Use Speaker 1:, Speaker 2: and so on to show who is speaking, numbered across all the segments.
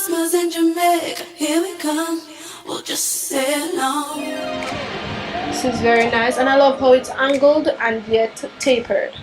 Speaker 1: Portsmouth and Jamaica, here we come. We'll just sail on.
Speaker 2: This is very nice, and I love how it's angled and yet tapered.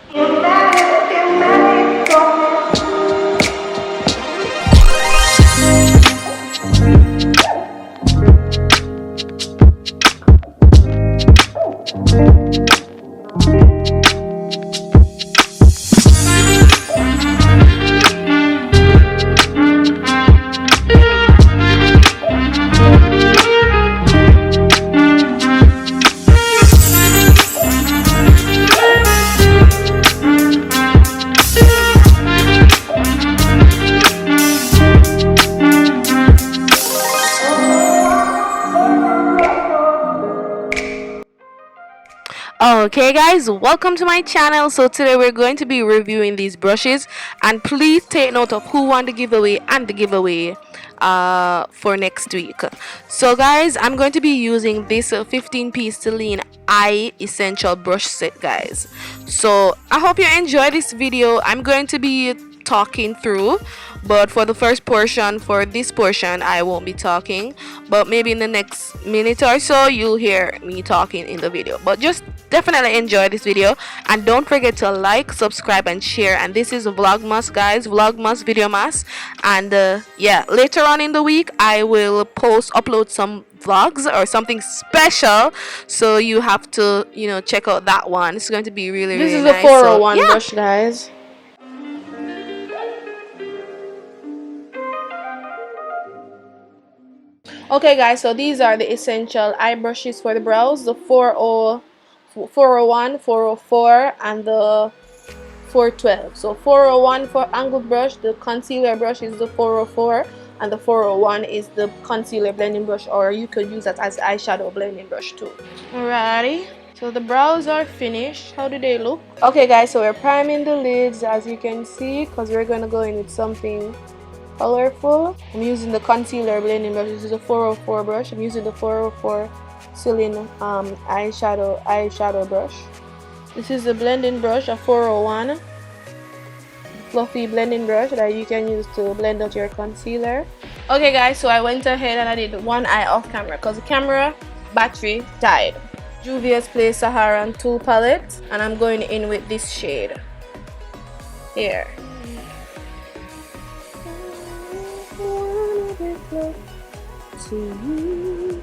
Speaker 2: Okay guys, welcome to my channel. So today we're going to be reviewing these brushes, and please take note of who won the giveaway and the giveaway for next week. So guys, I'm going to be using this 15-piece Sylyne Eye Essential brush set, guys. So I hope you enjoy this video. I'm going to be talking through, but for the first portion, for this portion, I won't be talking, but maybe in the next minute or so you'll hear me talking in the video. But just definitely enjoy this video, and don't forget to like, subscribe and share. And this is VLOGMAS, guys, VLOGMAS VIDEOMAS. And yeah, later on in the week I will upload some vlogs or something special, so you have to, you know, check out that one. It's going to be really
Speaker 3: This is
Speaker 2: nice.
Speaker 3: a 401
Speaker 2: So, yeah.
Speaker 3: brush, guys. Okay guys, so these are the essential eye brushes for the brows, the 401, 404 and the 412. So 401 for angled brush, the concealer brush is the 404, and the 401 is the concealer blending brush, or you could use that as eyeshadow blending brush too. Alrighty, so the brows are finished. How do they look? Okay guys, so we're priming the lids, as you can see, because we're going to go in with something colorful. I'm using the concealer blending brush. This is a 404 brush. I'm using the 404 Sylyne eyeshadow brush. This is the blending brush, a 401 fluffy blending brush that you can use to blend out your concealer. Okay guys, so I went ahead and I did one eye off camera because the camera battery died. Jwillscool Saharan tool palette, and I'm going in with this shade here. To you,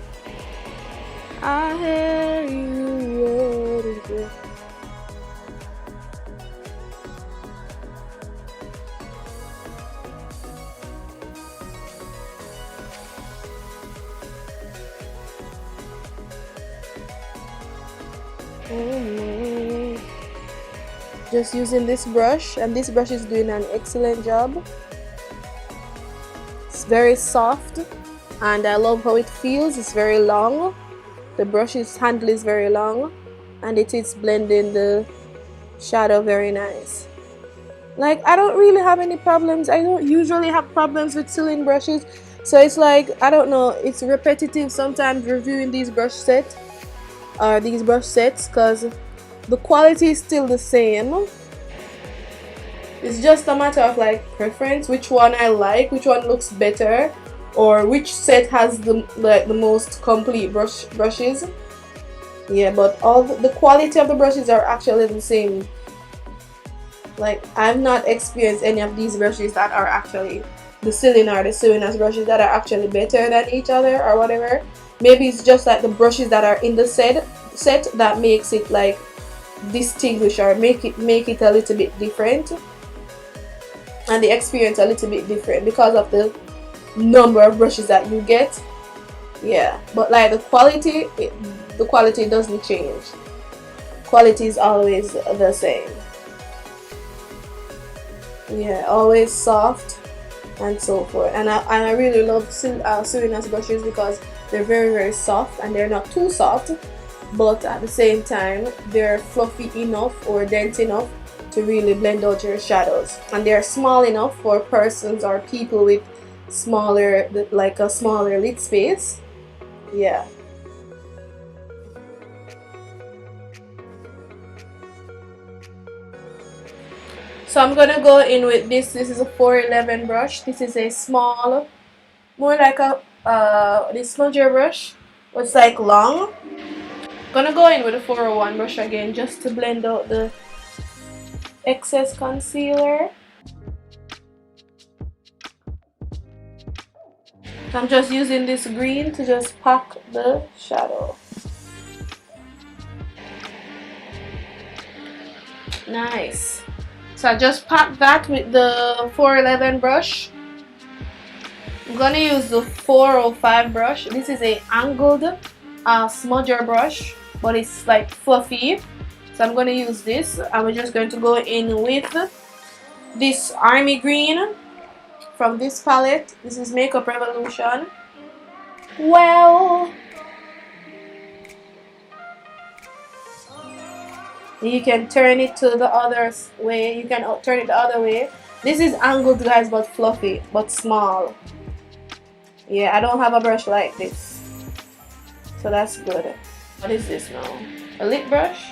Speaker 3: I hear you. Just using this brush, and this brush is doing an excellent job. It's very soft, and I love how it feels. It's very long. The brush's handle is very long, and it is blending the shadow very nice. Like, I don't really have any problems. I don't usually have problems with Sylyne brushes, so it's like, I don't know, it's repetitive sometimes reviewing these brush sets or these brush sets, because the quality is still the same. It's just a matter of like preference, which one I like, which one looks better, or which set has the most complete brushes. Yeah, but all the quality of the brushes are actually the same. Like, I've not experienced any of these brushes that are actually the Sylyne or the Jwillscool brushes that are actually better than each other or whatever. Maybe it's just like the brushes that are in the set that makes it like distinguish or make it a little bit different, and the experience a little bit different because of the number of brushes that you get. Yeah, but like the quality doesn't change. Quality is always the same. Yeah, always soft and so forth. And I really love Jwillscool brushes because they're very, very soft, and they're not too soft, but at the same time they're fluffy enough or dense enough to really blend out your shadows, and they're small enough for persons or people with smaller, like a smaller lid space. Yeah. So I'm gonna go in with this. This is a 411 brush. This is a small more like a this smudger brush. It's like long. Gonna go in with a 401 brush again just to blend out the excess concealer. I'm just using this green to just pack the shadow. Nice. So I just packed that with the 411 brush. I'm gonna use the 405 brush. This is a angled smudger brush, but it's like fluffy. So I'm gonna use this, and we're just going to go in with this army green from this palette. This is Makeup Revolution. Well, you can turn it to the other way. You can turn it the other way. This is angled, guys, but fluffy, but small. Yeah, I don't have a brush like this, so that's good. What is this now? A lip brush?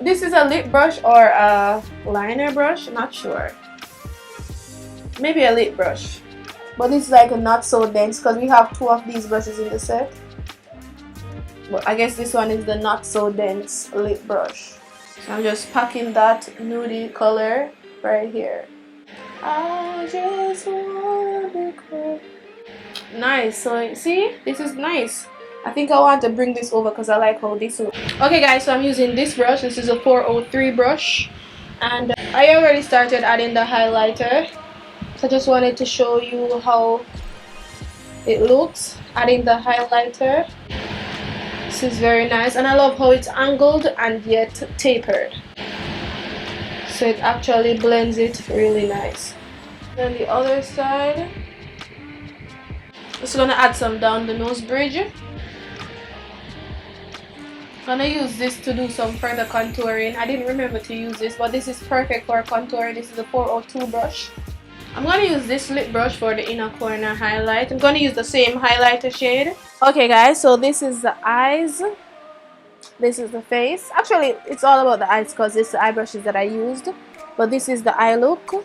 Speaker 3: This is a lip brush or a liner brush, not sure. Maybe a lip brush, but it's like not so dense because we have 2 of these brushes in the set. But I guess this one is the not so dense lip brush. So I'm just packing that nudie color right here. I just wanna be cool. Nice. So see, this is nice. I think I want to bring this over because I like how this looks. Okay guys, so I'm using this brush. This is a 403 brush, and I already started adding the highlighter. So I just wanted to show you how it looks adding the highlighter. This is very nice, and I love how it's angled and yet tapered, so it actually blends it really nice. Then the other side, just gonna add some down the nose bridge. Gonna use this to do some further contouring. I didn't remember to use this, but this is perfect for contour. This is a 402 brush. I'm gonna use this lip brush for the inner corner highlight. I'm gonna use the same highlighter shade. Okay guys, so this is the eyes. This is the face. Actually, it's all about the eyes because it's the eye brushes that I used. But this is the eye look.